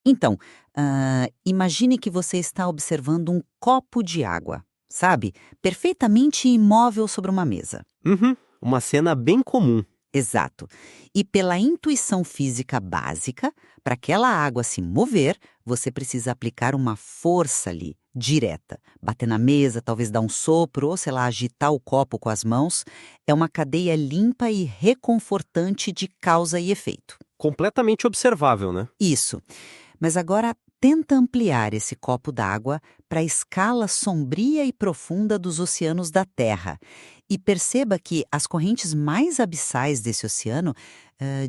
Então, imagine que você está observando um copo de água, sabe? Perfeitamente imóvel sobre uma mesa. Uhum, uma cena bem comum. Exato. E pela intuição física básica, para aquela água se mover, você precisa aplicar uma força ali, direta. Bater na mesa, talvez dar um sopro, ou sei lá, agitar o copo com as mãos. É uma cadeia limpa e reconfortante de causa e efeito. Completamente observável, né? Isso. Mas agora tenta ampliar esse copo d'água para a escala sombria e profunda dos oceanos da Terra. E perceba que as correntes mais abissais desse oceano,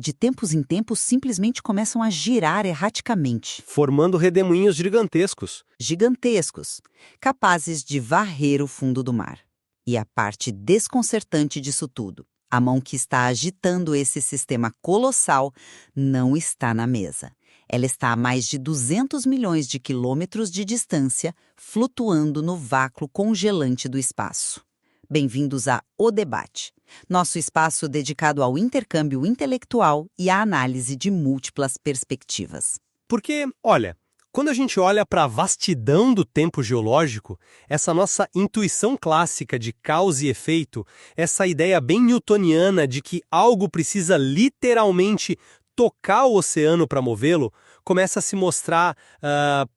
de tempos em tempos, simplesmente começam a girar erraticamente. Formando redemoinhos gigantescos. Gigantescos, capazes de varrer o fundo do mar. E a parte desconcertante disso tudo, a mão que está agitando esse sistema colossal não está na mesa. Ela está a mais de 200 milhões de quilômetros de distância, flutuando no vácuo congelante do espaço. Bem-vindos a O Debate, nosso espaço dedicado ao intercâmbio intelectual e à análise de múltiplas perspectivas. Porque, olha, quando a gente olha para a vastidão do tempo geológico, essa nossa intuição clássica de causa e efeito, essa ideia bem newtoniana de que algo precisa literalmente tocar o oceano para movê-lo, começa a se mostrar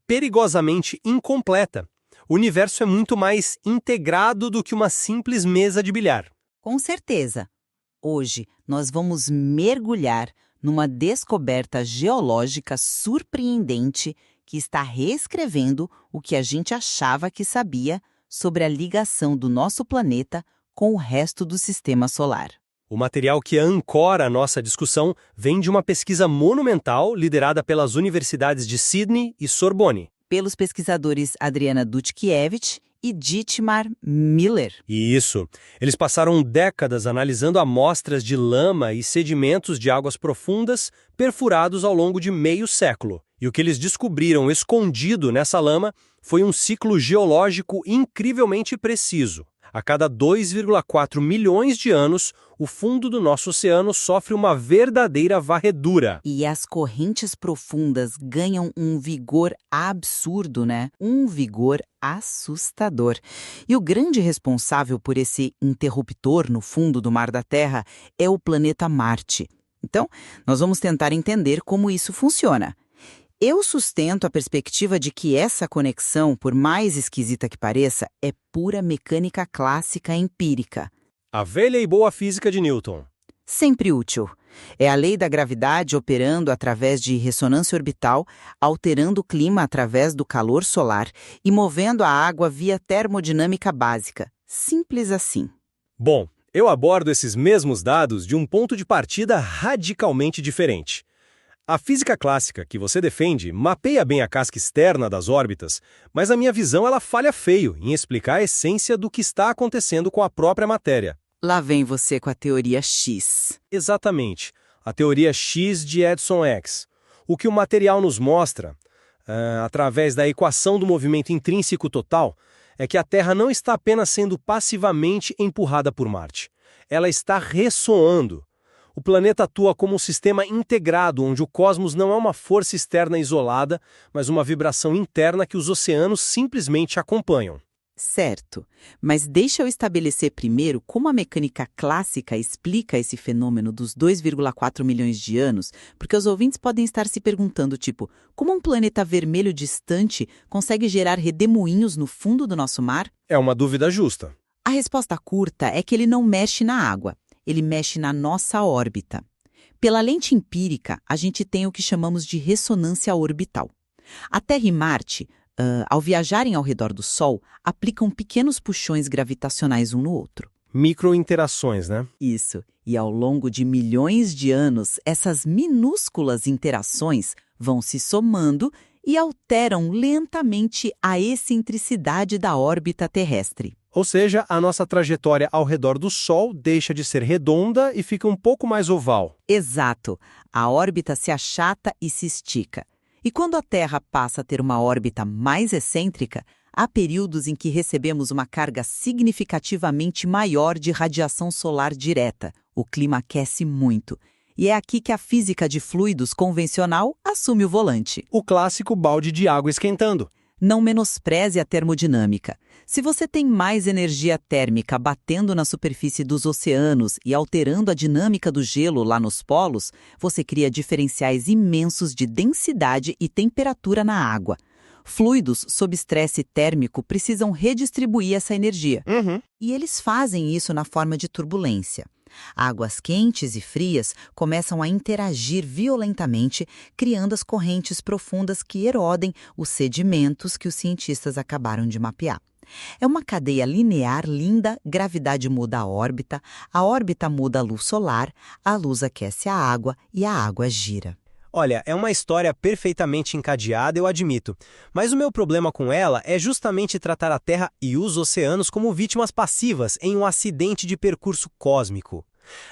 perigosamente incompleta. O universo é muito mais integrado do que uma simples mesa de bilhar. Com certeza. Hoje, nós vamos mergulhar numa descoberta geológica surpreendente que está reescrevendo o que a gente achava que sabia sobre a ligação do nosso planeta com o resto do sistema solar. O material que ancora a nossa discussão vem de uma pesquisa monumental liderada pelas universidades de Sydney e Sorbonne. Pelos pesquisadores Adriana Dutkiewicz e Dietmar Miller. Isso. Eles passaram décadas analisando amostras de lama e sedimentos de águas profundas perfurados ao longo de meio século. E o que eles descobriram escondido nessa lama foi um ciclo geológico incrivelmente preciso. A cada 2,4 milhões de anos, o fundo do nosso oceano sofre uma verdadeira varredura. E as correntes profundas ganham um vigor absurdo, né? Um vigor assustador. E o grande responsável por esse interruptor no fundo do mar da Terra é o planeta Marte. Então, nós vamos tentar entender como isso funciona. Eu sustento a perspectiva de que essa conexão, por mais esquisita que pareça, é pura mecânica clássica empírica. A velha e boa física de Newton. Sempre útil. É a lei da gravidade operando através de ressonância orbital, alterando o clima através do calor solar e movendo a água via termodinâmica básica. Simples assim. Bom, eu abordo esses mesmos dados de um ponto de partida radicalmente diferente. A física clássica que você defende mapeia bem a casca externa das órbitas, mas a minha visão ela falha feio em explicar a essência do que está acontecendo com a própria matéria. Lá vem você com a teoria X. Exatamente, a teoria X de Edson X. O que o material nos mostra, através da equação do movimento intrínseco total, é que a Terra não está apenas sendo passivamente empurrada por Marte. Ela está ressoando. O planeta atua como um sistema integrado, onde o cosmos não é uma força externa isolada, mas uma vibração interna que os oceanos simplesmente acompanham. Certo, mas deixa eu estabelecer primeiro como a mecânica clássica explica esse fenômeno dos 2,4 milhões de anos, porque os ouvintes podem estar se perguntando, tipo, como um planeta vermelho distante consegue gerar redemoinhos no fundo do nosso mar? É uma dúvida justa. A resposta curta é que ele não mexe na água. Ele mexe na nossa órbita. Pela lente empírica, a gente tem o que chamamos de ressonância orbital. A Terra e Marte, ao viajarem ao redor do Sol, aplicam pequenos puxões gravitacionais um no outro. Microinterações, né? Isso. E ao longo de milhões de anos, essas minúsculas interações vão se somando e alteram lentamente a excentricidade da órbita terrestre. Ou seja, a nossa trajetória ao redor do Sol deixa de ser redonda e fica um pouco mais oval. Exato. A órbita se achata e se estica. E quando a Terra passa a ter uma órbita mais excêntrica, há períodos em que recebemos uma carga significativamente maior de radiação solar direta. O clima aquece muito. E é aqui que a física de fluidos convencional assume o volante. O clássico balde de água esquentando. Não menospreze a termodinâmica. Se você tem mais energia térmica batendo na superfície dos oceanos e alterando a dinâmica do gelo lá nos polos, você cria diferenciais imensos de densidade e temperatura na água. Fluidos sob estresse térmico precisam redistribuir essa energia. E eles fazem isso na forma de turbulência. Águas quentes e frias começam a interagir violentamente, criando as correntes profundas que erodem os sedimentos que os cientistas acabaram de mapear. É uma cadeia linear linda, gravidade muda a órbita muda a luz aquece a água e a água gira. Olha, é uma história perfeitamente encadeada, eu admito. Mas o meu problema com ela é justamente tratar a Terra e os oceanos como vítimas passivas em um acidente de percurso cósmico.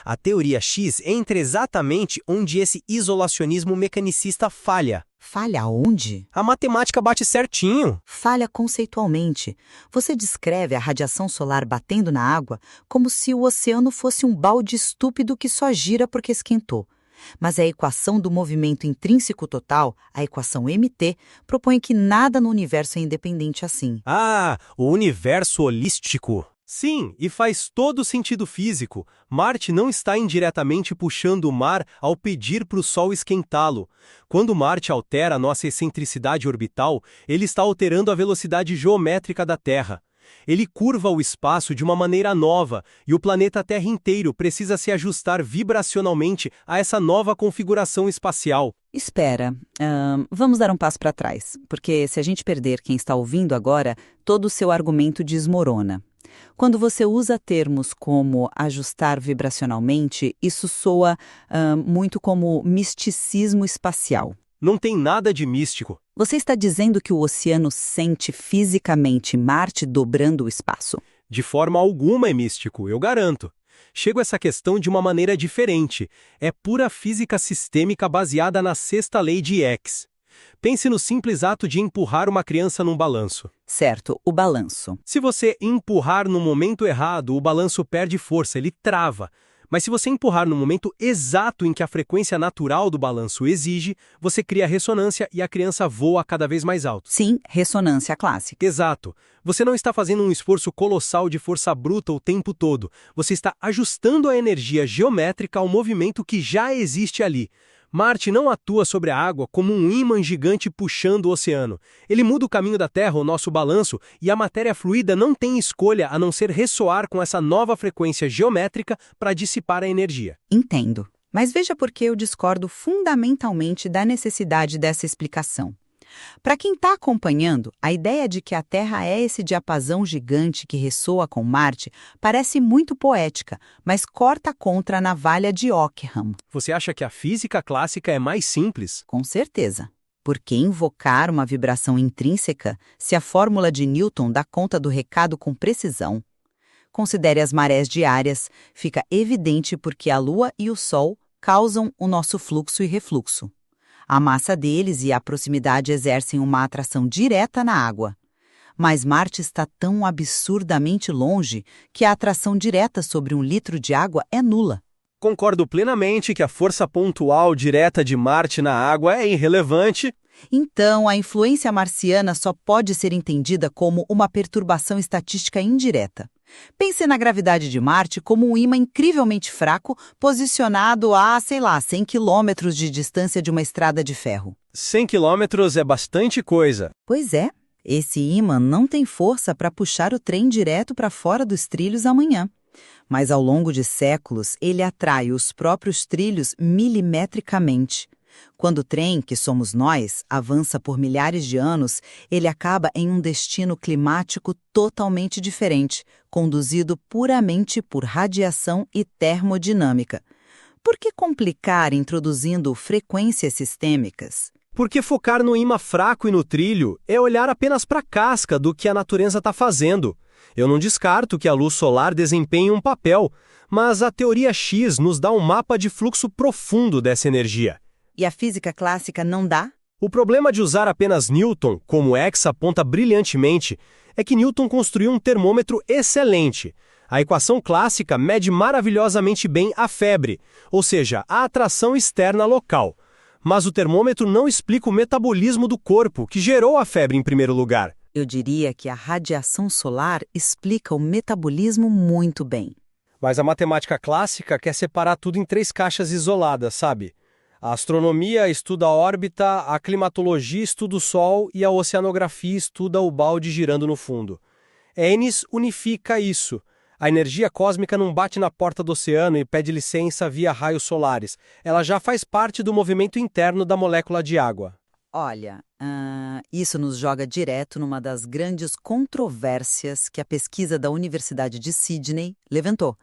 A teoria X entra exatamente onde esse isolacionismo mecanicista falha. Falha onde? A matemática bate certinho. Falha conceitualmente. Você descreve a radiação solar batendo na água como se o oceano fosse um balde estúpido que só gira porque esquentou. Mas a equação do movimento intrínseco total, a equação MT, propõe que nada no universo é independente assim. Ah, o universo holístico. Sim, e faz todo sentido físico. Marte não está indiretamente puxando o mar ao pedir para o Sol esquentá-lo. Quando Marte altera nossa excentricidade orbital, ele está alterando a velocidade geométrica da Terra. Ele curva o espaço de uma maneira nova e o planeta Terra inteiro precisa se ajustar vibracionalmente a essa nova configuração espacial. Espera, vamos dar um passo para trás, porque se a gente perder quem está ouvindo agora, todo o seu argumento desmorona. Quando você usa termos como ajustar vibracionalmente, isso soa muito como misticismo espacial. Não tem nada de místico. Você está dizendo que o oceano sente fisicamente Marte dobrando o espaço? De forma alguma é místico, eu garanto. Chego a essa questão de uma maneira diferente. É pura física sistêmica baseada na sexta lei de X. Pense no simples ato de empurrar uma criança num balanço. Certo, o balanço. Se você empurrar no momento errado, o balanço perde força, ele trava. Mas se você empurrar no momento exato em que a frequência natural do balanço exige, você cria ressonância e a criança voa cada vez mais alto. Sim, ressonância clássica. Exato. Você não está fazendo um esforço colossal de força bruta o tempo todo. Você está ajustando a energia geométrica ao movimento que já existe ali. Marte não atua sobre a água como um ímã gigante puxando o oceano. Ele muda o caminho da Terra, o nosso balanço, e a matéria fluida não tem escolha a não ser ressoar com essa nova frequência geométrica para dissipar a energia. Entendo. Mas veja por que eu discordo fundamentalmente da necessidade dessa explicação. Para quem está acompanhando, a ideia de que a Terra é esse diapasão gigante que ressoa com Marte parece muito poética, mas corta contra a navalha de Ockham. Você acha que a física clássica é mais simples? Com certeza. Por que invocar uma vibração intrínseca se a fórmula de Newton dá conta do recado com precisão? Considere as marés diárias. Fica evidente porque a Lua e o Sol causam o nosso fluxo e refluxo. A massa deles e a proximidade exercem uma atração direta na água. Mas Marte está tão absurdamente longe que a atração direta sobre 1 litro de água é nula. Concordo plenamente que a força pontual direta de Marte na água é irrelevante. Então, a influência marciana só pode ser entendida como uma perturbação estatística indireta. Pense na gravidade de Marte como um ímã incrivelmente fraco posicionado a, 100 quilômetros de distância de uma estrada de ferro. 100 quilômetros é bastante coisa. Pois é, esse ímã não tem força para puxar o trem direto para fora dos trilhos amanhã. Mas ao longo de séculos, ele atrai os próprios trilhos milimetricamente. Quando o trem, que somos nós, avança por milhares de anos, ele acaba em um destino climático totalmente diferente, conduzido puramente por radiação e termodinâmica. Por que complicar introduzindo frequências sistêmicas? Porque focar no ímã fraco e no trilho é olhar apenas para a casca do que a natureza está fazendo. Eu não descarto que a luz solar desempenhe um papel, mas a teoria X nos dá um mapa de fluxo profundo dessa energia. E a física clássica não dá? O problema de usar apenas Newton, como X aponta brilhantemente, é que Newton construiu um termômetro excelente. A equação clássica mede maravilhosamente bem a febre, ou seja, a atração externa local. Mas o termômetro não explica o metabolismo do corpo, que gerou a febre em primeiro lugar. Eu diria que a radiação solar explica o metabolismo muito bem. Mas a matemática clássica quer separar tudo em 3 caixas isoladas, sabe? A astronomia estuda a órbita, a climatologia estuda o Sol e a oceanografia estuda o balde girando no fundo. Enes unifica isso. A energia cósmica não bate na porta do oceano e pede licença via raios solares. Ela já faz parte do movimento interno da molécula de água. Olha, isso nos joga direto numa das grandes controvérsias que a pesquisa da Universidade de Sydney levantou.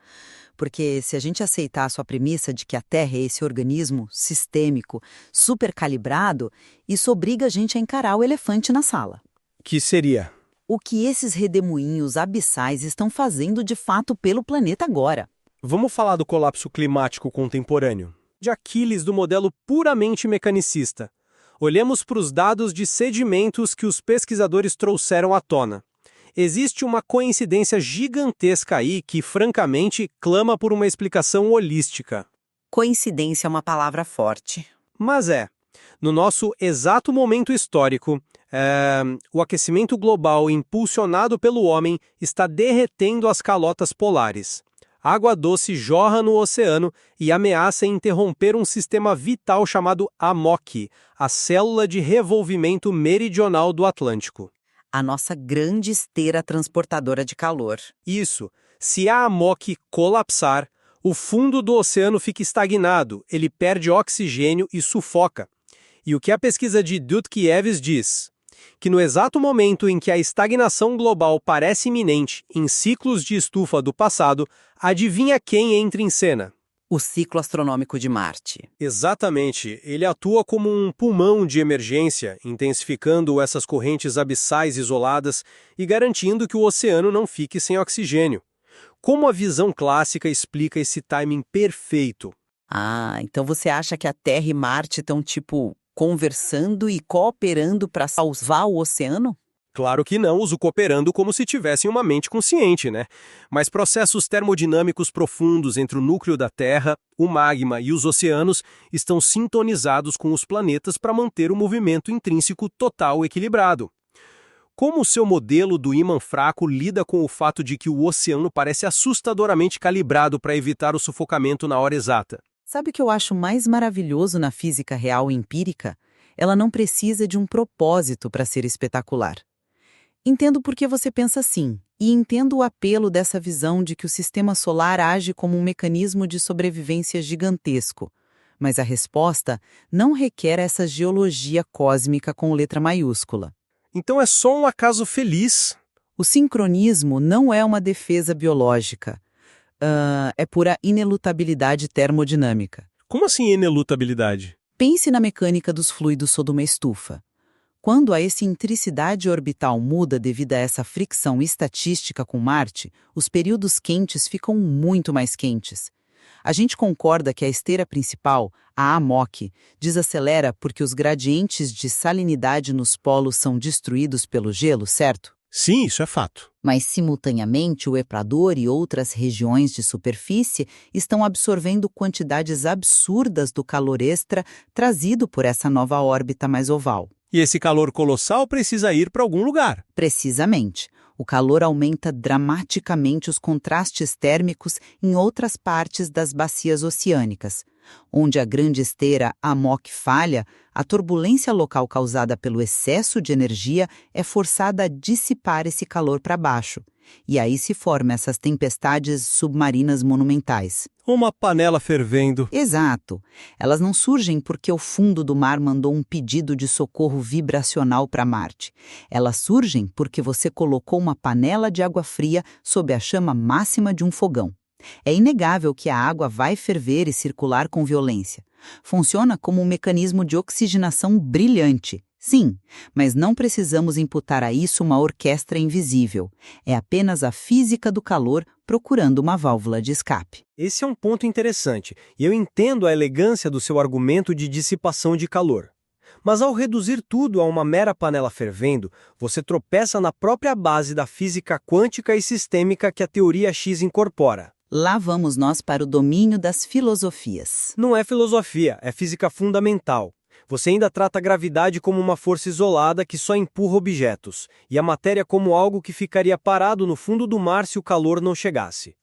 Porque se a gente aceitar a sua premissa de que a Terra é esse organismo sistêmico, supercalibrado, isso obriga a gente a encarar o elefante na sala. Que seria? O que esses redemoinhos abissais estão fazendo de fato pelo planeta agora? Vamos falar do colapso climático contemporâneo, de Aquiles do modelo puramente mecanicista. Olhemos para os dados de sedimentos que os pesquisadores trouxeram à tona. Existe uma coincidência gigantesca aí que, francamente, clama por uma explicação holística. Coincidência é uma palavra forte. Mas no nosso exato momento histórico, o aquecimento global impulsionado pelo homem está derretendo as calotas polares. Água doce jorra no oceano e ameaça interromper um sistema vital chamado AMOC, a célula de revolvimento meridional do Atlântico. A nossa grande esteira transportadora de calor. Isso. Se a AMOC colapsar, o fundo do oceano fica estagnado, ele perde oxigênio e sufoca. E o que a pesquisa de Dudkiewicz diz? Que no exato momento em que a estagnação global parece iminente em ciclos de estufa do passado, adivinha quem entra em cena? O ciclo astronômico de Marte. Exatamente. Ele atua como um pulmão de emergência, intensificando essas correntes abissais isoladas e garantindo que o oceano não fique sem oxigênio. Como a visão clássica explica esse timing perfeito? Então você acha que a Terra e Marte estão, conversando e cooperando para salvar o oceano? Claro que não uso cooperando como se tivessem uma mente consciente, né? Mas processos termodinâmicos profundos entre o núcleo da Terra, o magma e os oceanos estão sintonizados com os planetas para manter o movimento intrínseco total equilibrado. Como o seu modelo do ímã fraco lida com o fato de que o oceano parece assustadoramente calibrado para evitar o sufocamento na hora exata? Sabe o que eu acho mais maravilhoso na física real e empírica? Ela não precisa de um propósito para ser espetacular. Entendo por que você pensa assim, e entendo o apelo dessa visão de que o sistema solar age como um mecanismo de sobrevivência gigantesco. Mas a resposta não requer essa geologia cósmica com letra maiúscula. Então é só um acaso feliz? O sincronismo não é uma defesa biológica. É pura inelutabilidade termodinâmica. Como assim inelutabilidade? Pense na mecânica dos fluidos sob uma estufa. Quando a excentricidade orbital muda devido a essa fricção estatística com Marte, os períodos quentes ficam muito mais quentes. A gente concorda que a esteira principal, a AMOC, desacelera porque os gradientes de salinidade nos polos são destruídos pelo gelo, certo? Sim, isso é fato. Mas, simultaneamente, o Equador e outras regiões de superfície estão absorvendo quantidades absurdas do calor extra trazido por essa nova órbita mais oval. E esse calor colossal precisa ir para algum lugar. Precisamente. O calor aumenta dramaticamente os contrastes térmicos em outras partes das bacias oceânicas. Onde a grande esteira AMOC falha, a turbulência local causada pelo excesso de energia é forçada a dissipar esse calor para baixo. E aí se formam essas tempestades submarinas monumentais. Uma panela fervendo. Exato. Elas não surgem porque o fundo do mar mandou um pedido de socorro vibracional para Marte. Elas surgem porque você colocou uma panela de água fria sob a chama máxima de um fogão. É inegável que a água vai ferver e circular com violência. Funciona como um mecanismo de oxigenação brilhante. Sim, mas não precisamos imputar a isso uma orquestra invisível. É apenas a física do calor procurando uma válvula de escape. Esse é um ponto interessante, e eu entendo a elegância do seu argumento de dissipação de calor. Mas ao reduzir tudo a uma mera panela fervendo, você tropeça na própria base da física quântica e sistêmica que a teoria X incorpora. Lá vamos nós para o domínio das filosofias. Não é filosofia, é física fundamental. Você ainda trata a gravidade como uma força isolada que só empurra objetos, e a matéria como algo que ficaria parado no fundo do mar se o calor não chegasse.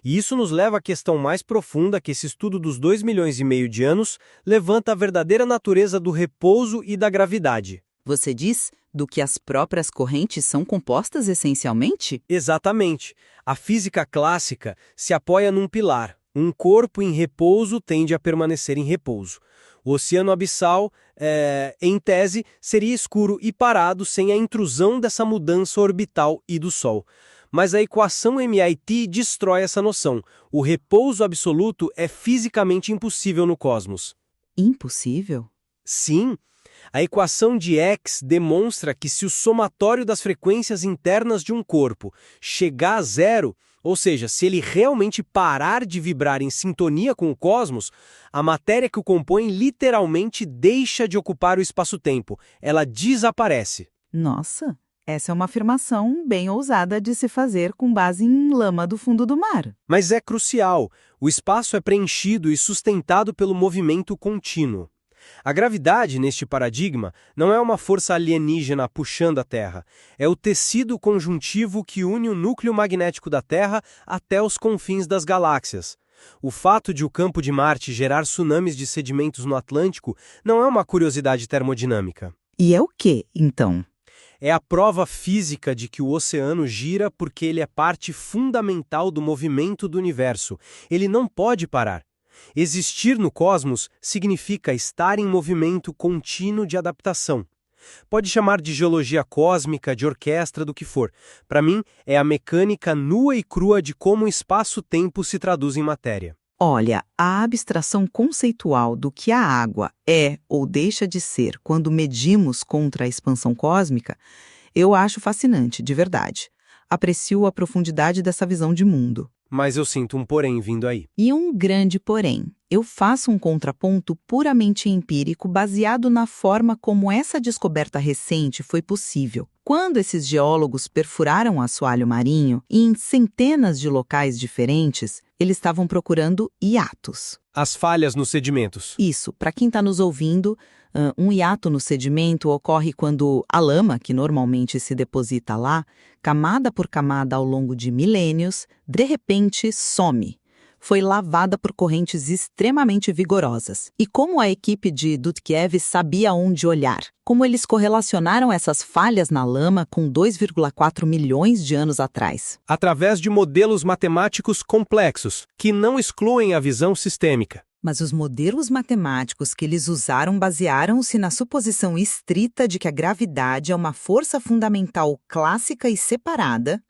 E isso nos leva à questão mais profunda que esse estudo dos 2,5 milhões de anos levanta a verdadeira natureza do repouso e da gravidade. Você diz do que as próprias correntes são compostas essencialmente? Exatamente. A física clássica se apoia num pilar. Um corpo em repouso tende a permanecer em repouso. O oceano abissal, em tese, seria escuro e parado sem a intrusão dessa mudança orbital e do Sol. Mas a equação MIT destrói essa noção. O repouso absoluto é fisicamente impossível no cosmos. Impossível? Sim. A equação de X demonstra que se o somatório das frequências internas de um corpo chegar a zero, ou seja, se ele realmente parar de vibrar em sintonia com o cosmos, a matéria que o compõe literalmente deixa de ocupar o espaço-tempo. Ela desaparece. Nossa, essa é uma afirmação bem ousada de se fazer com base em lama do fundo do mar. Mas é crucial. O espaço é preenchido e sustentado pelo movimento contínuo. A gravidade, neste paradigma, não é uma força alienígena puxando a Terra. É o tecido conjuntivo que une o núcleo magnético da Terra até os confins das galáxias. O fato de o campo de Marte gerar tsunamis de sedimentos no Atlântico não é uma curiosidade termodinâmica. E é o que, então? É a prova física de que o oceano gira porque ele é parte fundamental do movimento do universo. Ele não pode parar. Existir no cosmos significa estar em movimento contínuo de adaptação. Pode chamar de geologia cósmica, de orquestra, do que for. Para mim, é a mecânica nua e crua de como o espaço-tempo se traduz em matéria. Olha, a abstração conceitual do que a água é ou deixa de ser quando medimos contra a expansão cósmica, eu acho fascinante, de verdade. Aprecio a profundidade dessa visão de mundo. Mas eu sinto um porém vindo aí. E um grande porém. Eu faço um contraponto puramente empírico baseado na forma como essa descoberta recente foi possível. Quando esses geólogos perfuraram o assoalho marinho, em centenas de locais diferentes, eles estavam procurando hiatos. As falhas nos sedimentos. Isso, para quem está nos ouvindo, um hiato no sedimento ocorre quando a lama, que normalmente se deposita lá, camada por camada ao longo de milênios, de repente some. Foi lavada por correntes extremamente vigorosas. E como a equipe de Dudkev sabia onde olhar? Como eles correlacionaram essas falhas na lama com 2,4 milhões de anos atrás? Através de modelos matemáticos complexos, que não excluem a visão sistêmica. Mas os modelos matemáticos que eles usaram basearam-se na suposição estrita de que a gravidade é uma força fundamental clássica e separada,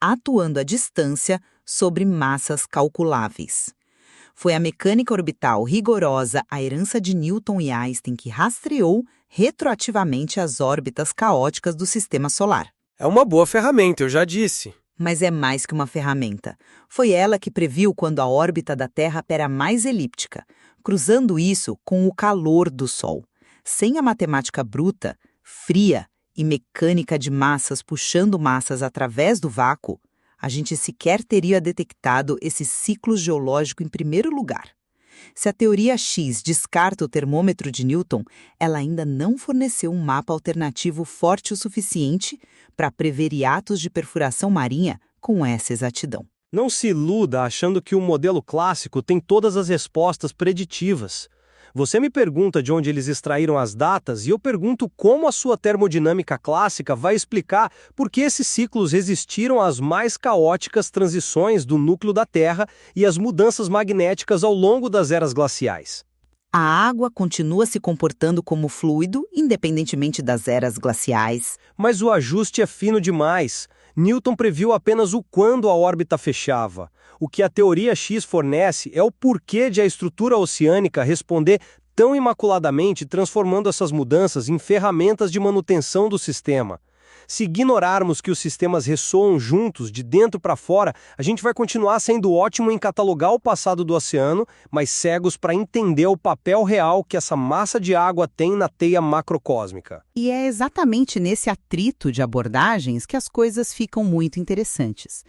atuando à distância sobre massas calculáveis. Foi a mecânica orbital rigorosa, a herança de Newton e Einstein, que rastreou retroativamente as órbitas caóticas do sistema solar. É uma boa ferramenta, eu já disse. Mas é mais que uma ferramenta. Foi ela que previu quando a órbita da Terra era mais elíptica, cruzando isso com o calor do Sol. Sem a matemática bruta, fria e mecânica de massas puxando massas através do vácuo, a gente sequer teria detectado esse ciclo geológico em primeiro lugar. Se a teoria X descarta o termômetro de Newton, ela ainda não forneceu um mapa alternativo forte o suficiente para prever hiatos de perfuração marinha com essa exatidão. Não se iluda achando que o modelo clássico tem todas as respostas preditivas. Você me pergunta de onde eles extraíram as datas e eu pergunto como a sua termodinâmica clássica vai explicar por que esses ciclos resistiram às mais caóticas transições do núcleo da Terra e às mudanças magnéticas ao longo das eras glaciais. A água continua se comportando como fluido, independentemente das eras glaciais. Mas o ajuste é fino demais. Newton previu apenas o quando a órbita fechava. O que a teoria X fornece é o porquê de a estrutura oceânica responder tão imaculadamente, transformando essas mudanças em ferramentas de manutenção do sistema. Se ignorarmos que os sistemas ressoam juntos, de dentro para fora, a gente vai continuar sendo ótimo em catalogar o passado do oceano, mas cegos para entender o papel real que essa massa de água tem na teia macrocósmica. E é exatamente nesse atrito de abordagens que as coisas ficam muito interessantes.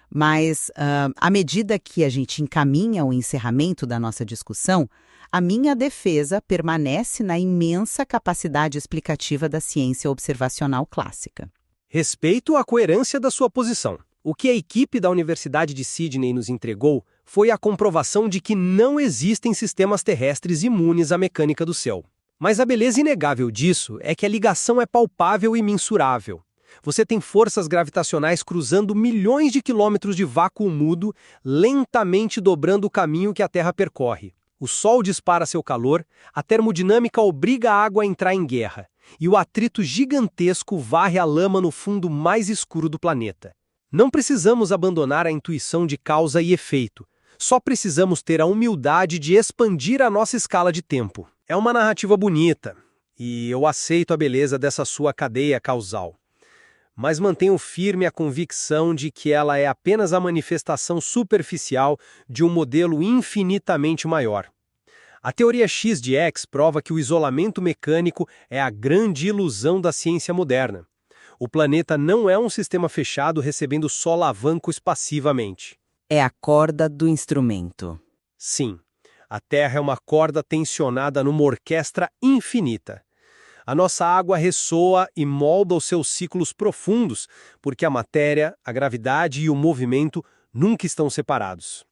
Mas, à medida que a gente encaminha o encerramento da nossa discussão, a minha defesa permanece na imensa capacidade explicativa da ciência observacional clássica. Respeito à coerência da sua posição. O que a equipe da Universidade de Sydney nos entregou foi a comprovação de que não existem sistemas terrestres imunes à mecânica do céu. Mas a beleza inegável disso é que a ligação é palpável e mensurável. Você tem forças gravitacionais cruzando milhões de quilômetros de vácuo mudo, lentamente dobrando o caminho que a Terra percorre. O Sol dispara seu calor, a termodinâmica obriga a água a entrar em guerra, e o atrito gigantesco varre a lama no fundo mais escuro do planeta. Não precisamos abandonar a intuição de causa e efeito, só precisamos ter a humildade de expandir a nossa escala de tempo. É uma narrativa bonita, e eu aceito a beleza dessa sua cadeia causal. Mas mantenho firme a convicção de que ela é apenas a manifestação superficial de um modelo infinitamente maior. A teoria X de X prova que o isolamento mecânico é a grande ilusão da ciência moderna. O planeta não é um sistema fechado recebendo solavancos passivamente. É a corda do instrumento. Sim, a Terra é uma corda tensionada numa orquestra infinita. A nossa água ressoa e molda os seus ciclos profundos, porque a matéria, a gravidade e o movimento nunca estão separados.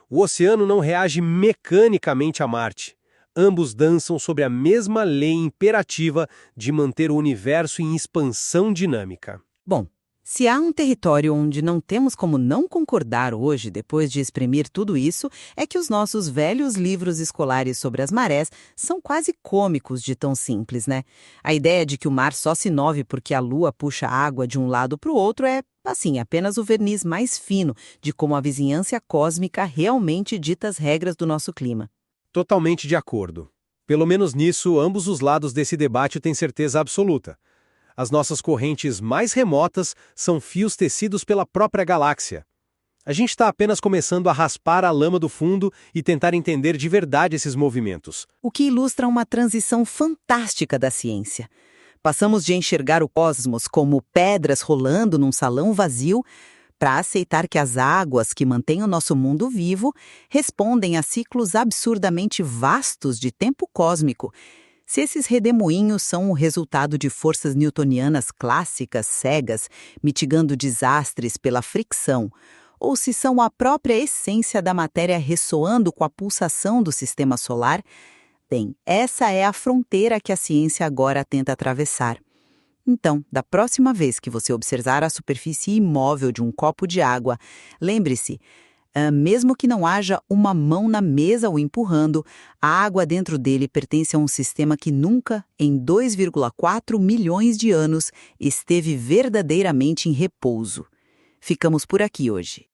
O oceano não reage mecanicamente a Marte. Ambos dançam sobre a mesma lei imperativa de manter o universo em expansão dinâmica. Bom, se há um território onde não temos como não concordar hoje, depois de exprimir tudo isso, é que os nossos velhos livros escolares sobre as marés são quase cômicos de tão simples, né? A ideia de que o mar só se move porque a lua puxa a água de um lado para o outro é, assim, apenas o verniz mais fino de como a vizinhança cósmica realmente dita as regras do nosso clima. Totalmente de acordo. Pelo menos nisso, ambos os lados desse debate têm certeza absoluta. As nossas correntes mais remotas são fios tecidos pela própria galáxia. A gente está apenas começando a raspar a lama do fundo e tentar entender de verdade esses movimentos. O que ilustra uma transição fantástica da ciência. Passamos de enxergar o cosmos como pedras rolando num salão vazio para aceitar que as águas que mantêm o nosso mundo vivo respondem a ciclos absurdamente vastos de tempo cósmico. Se esses redemoinhos são o resultado de forças newtonianas clássicas cegas, mitigando desastres pela fricção, ou se são a própria essência da matéria ressoando com a pulsação do sistema solar, bem, essa é a fronteira que a ciência agora tenta atravessar. Então, da próxima vez que você observar a superfície imóvel de um copo de água, lembre-se, mesmo que não haja uma mão na mesa o empurrando, a água dentro dele pertence a um sistema que nunca, em 2,4 milhões de anos, esteve verdadeiramente em repouso. Ficamos por aqui hoje.